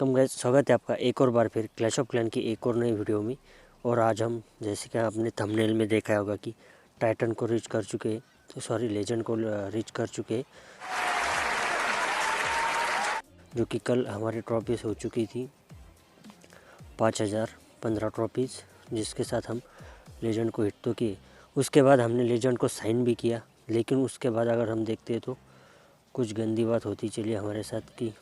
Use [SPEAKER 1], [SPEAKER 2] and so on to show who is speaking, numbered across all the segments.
[SPEAKER 1] Welcome guys, स्वागत है आपका एक और बार फिर क्लैश ऑफ क्लैन की एक और नई वीडियो में। और आज हम जैसे कि आपने थंबनेल में देखा होगा कि टाइटन को रीच कर चुके, लेजेंड को रीच कर चुके, जो कि कल हमारी ट्रॉफीज हो चुकी थी 5015 ट्रॉफीज़, जिसके साथ हम लेजेंड को हिट तो किए। उसके बाद हमने लेजेंड को साइन भी किया, लेकिन उसके बाद अगर हम देखते तो कुछ गंदी बात होती चली हमारे साथ कि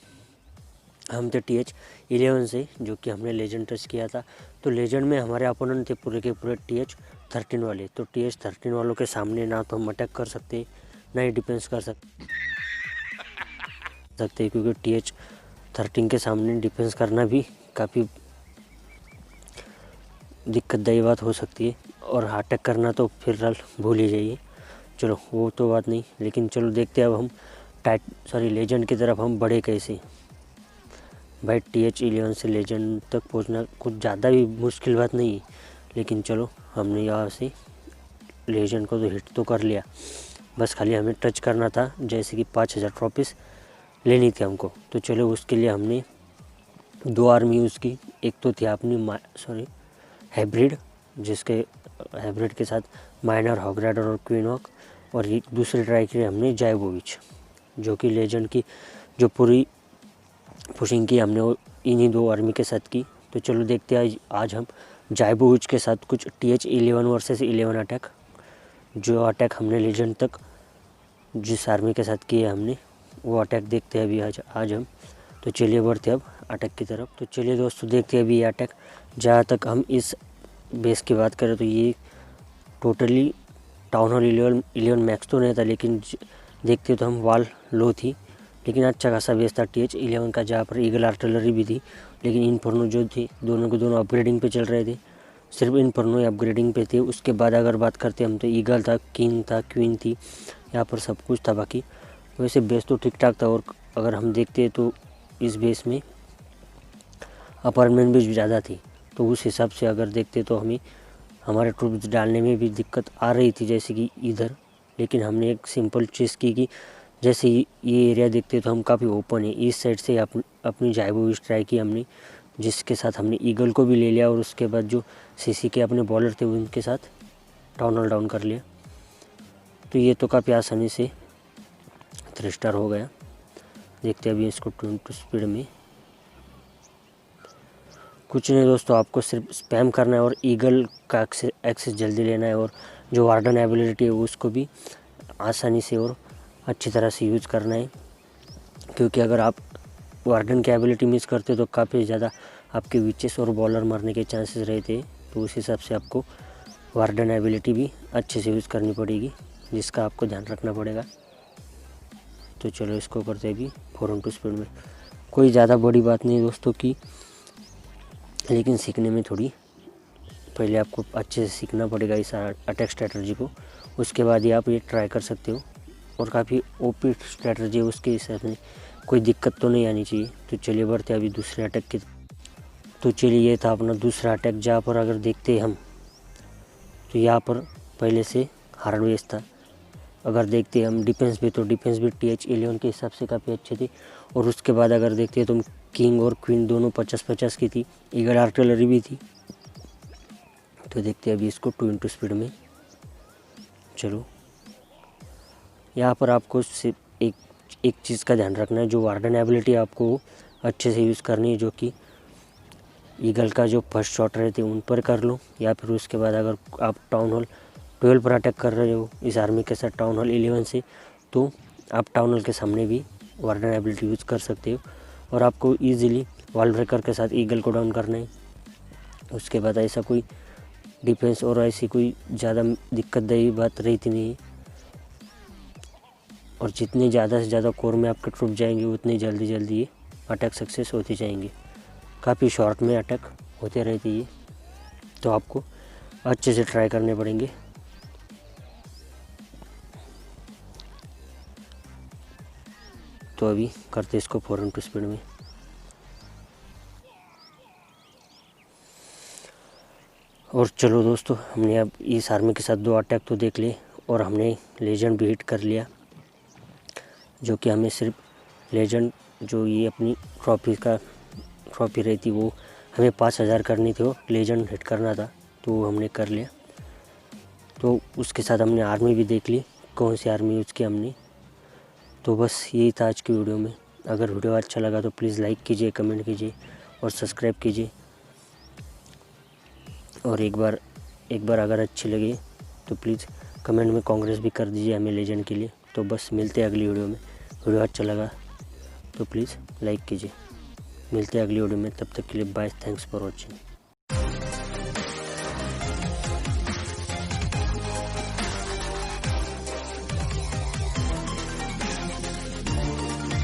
[SPEAKER 1] हम थे TH11 से, जो कि हमने लेजेंड टच किया था। तो लेजेंड में हमारे अपोनेंट थे पूरे के पूरे TH13 वाले। तो TH13 वालों के सामने ना तो हम अटैक कर सकते, ना ही डिफेंस कर सकते, क्योंकि TH13 के सामने डिफेंस करना भी काफ़ी दिक्कतदायी बात हो सकती है, और अटैक करना तो फिर भूल ही जाइए। चलो वो तो बात नहीं, लेकिन चलो देखते हैं अब हम लेजेंड की तरफ हम बढ़े कैसे। भाई TH11 से लेजेंड तक पहुंचना कुछ ज़्यादा भी मुश्किल बात नहीं है, लेकिन चलो हमने यहाँ से लेजेंड को तो हिट तो कर लिया, बस खाली हमें टच करना था। जैसे कि 5000 ट्रॉफीज़ लेनी थी हमको, तो चलो उसके लिए हमने दो आर्मी यूज़ की। एक तो थी अपनी हाइब्रिड, जिसके हाइब्रिड के साथ माइनर, हॉग राइडर और क्वीन हॉक, और एक दूसरी ट्राई की हमने जाइबोविच, जो कि लेजेंड की जो पूरी पुशिंग की हमने वो इन्हीं दो आर्मी के साथ की। तो चलो देखते हैं आज हम जाइबोविच के साथ कुछ TH11 वर्सेस 11 अटैक, जो अटैक हमने लेजेंड तक जिस आर्मी के साथ किए हमने वो अटैक देखते हैं अभी आज हम। तो चलिए बढ़ते अब अटैक की तरफ। तो चलिए दोस्तों देखते हैं अभी ये अटैक। जहाँ तक हम इस बेस की बात करें तो ये टोटली टाउन हॉल 11 मैक्स तो नहीं था, लेकिन देखते तो हम वाल लो थी, लेकिन अच्छा खासा बेस था TH11 का, जहाँ पर ईगल आर्टिलरी भी थी। लेकिन इनफर्नो जो थी दोनों के दोनों अपग्रेडिंग पे चल रहे थे, सिर्फ इनफर्नो अपग्रेडिंग पे थे। उसके बाद अगर बात करते हम तो ईगल था, किंग था, क्वीन थी, यहाँ पर सब कुछ था। बाकी वैसे बेस तो ठीक ठाक था। और अगर हम देखते तो इस बेस में अपार्टमेंट भी ज़्यादा थी, तो उस हिसाब से अगर देखते तो हमें हमारे ट्रूप्स डालने में भी दिक्कत आ रही थी, जैसे कि इधर। लेकिन हमने एक सिंपल चीज़ की कि जैसे ये एरिया देखते तो हम काफ़ी ओपन है, इस साइड से अपनी जाइबोविच ट्राई की हमने, जिसके साथ हमने ईगल को भी ले लिया, और उसके बाद जो CC के अपने बॉलर थे उनके साथ टाउन हॉल डाउन कर लिया। तो ये तो काफ़ी आसानी से 3 स्टार हो गया। देखते हैं अभी इसको 20 स्पीड में। कुछ नहीं दोस्तों, आपको सिर्फ स्पैम करना है और ईगल का एक्सेस जल्दी लेना है, और जो वार्डन एबिलिटी है उसको भी आसानी से और अच्छी तरह से यूज़ करना है। क्योंकि अगर आप वार्डन की एबिलिटी मिस करते तो काफ़ी ज़्यादा आपके विचेस और बॉलर मरने के चांसेस रहते हैं। तो उस हिसाब से आपको वार्डन एबिलिटी भी अच्छे से यूज़ करनी पड़ेगी, जिसका आपको ध्यान रखना पड़ेगा। तो चलो इसको करते हैं अभी 4-2 स्पीड में। कोई ज़्यादा बड़ी बात नहीं दोस्तों की, लेकिन सीखने में थोड़ी पहले आपको अच्छे से सीखना पड़ेगा इस अटैक स्ट्रैटेजी को, उसके बाद ही आप ये ट्राई कर सकते हो। और काफ़ी ओपी स्ट्रैटेजी है, उसके हिसाब से कोई दिक्कत तो नहीं आनी चाहिए। तो चलिए बढ़ते अभी दूसरे अटैक की। तो चलिए ये था अपना दूसरा अटैक, जहाँ पर अगर देखते हम तो यहाँ पर पहले से हार्ड बेस था। अगर देखते हम डिफेंस भी, तो डिफेंस भी TH11 के हिसाब से काफ़ी अच्छे थे। और उसके बाद अगर देखते हैं तो किंग और क्वीन दोनों 50-50 की थी, ईगल आर्टिलरी भी थी। तो देखते हैं अभी इसको 2 स्पीड में। चलो यहाँ पर आपको सिर्फ एक चीज़ का ध्यान रखना है, जो वार्डन एबिलिटी आपको अच्छे से यूज़ करनी है, जो कि ईगल का जो फर्स्ट शॉट रहते हैं उन पर कर लो, या फिर उसके बाद अगर आप टाउन हॉल 12 पर अटैक कर रहे हो इस आर्मी के साथ टाउन हॉल 11 से, तो आप टाउन हॉल के सामने भी वार्डन एबिलिटी यूज़ कर सकते हो। और आपको ईजिली वॉल ब्रेकर के साथ ईगल को डाउन करना है। उसके बाद ऐसा कोई डिफेंस और ऐसी कोई ज़्यादा दिक्कतदायी बात रहती नहीं है। और जितने ज़्यादा से ज़्यादा कोर में आपके ट्रूप जाएंगे, उतनी जल्दी ये अटैक सक्सेस होते जाएंगे। काफ़ी शॉर्ट में अटैक होते रहते हैं, तो आपको अच्छे से ट्राई करने पड़ेंगे। तो अभी करते इसको 4-2 स्पीड में। और चलो दोस्तों, हमने अब इस आर्मी के साथ 2 अटैक तो देख लिए, और हमने लेजेंड भी हिट कर लिया, जो कि हमें सिर्फ लेजेंड जो ये अपनी ट्रॉफी का ट्रॉफी रही थी वो हमें 5000 करनी थी, वो लेजेंड हिट करना था, तो वो हमने कर लिया। तो उसके साथ हमने आर्मी भी देख ली, कौन सी आर्मी यूज़ की हमने। तो बस यही था आज की वीडियो में। अगर वीडियो अच्छा लगा तो प्लीज़ लाइक कीजिए, कमेंट कीजिए और सब्सक्राइब कीजिए। और एक बार अगर अच्छी लगे तो प्लीज़ कमेंट में कांग्रेस भी कर दीजिए हमें लेजेंड के लिए। तो बस मिलते हैं अगली वीडियो में। वीडियो अच्छा लगा तो प्लीज़ लाइक कीजिए। मिलते हैं अगली वीडियो में, तब तक के लिए बाय, थैंक्स फॉर वॉचिंग।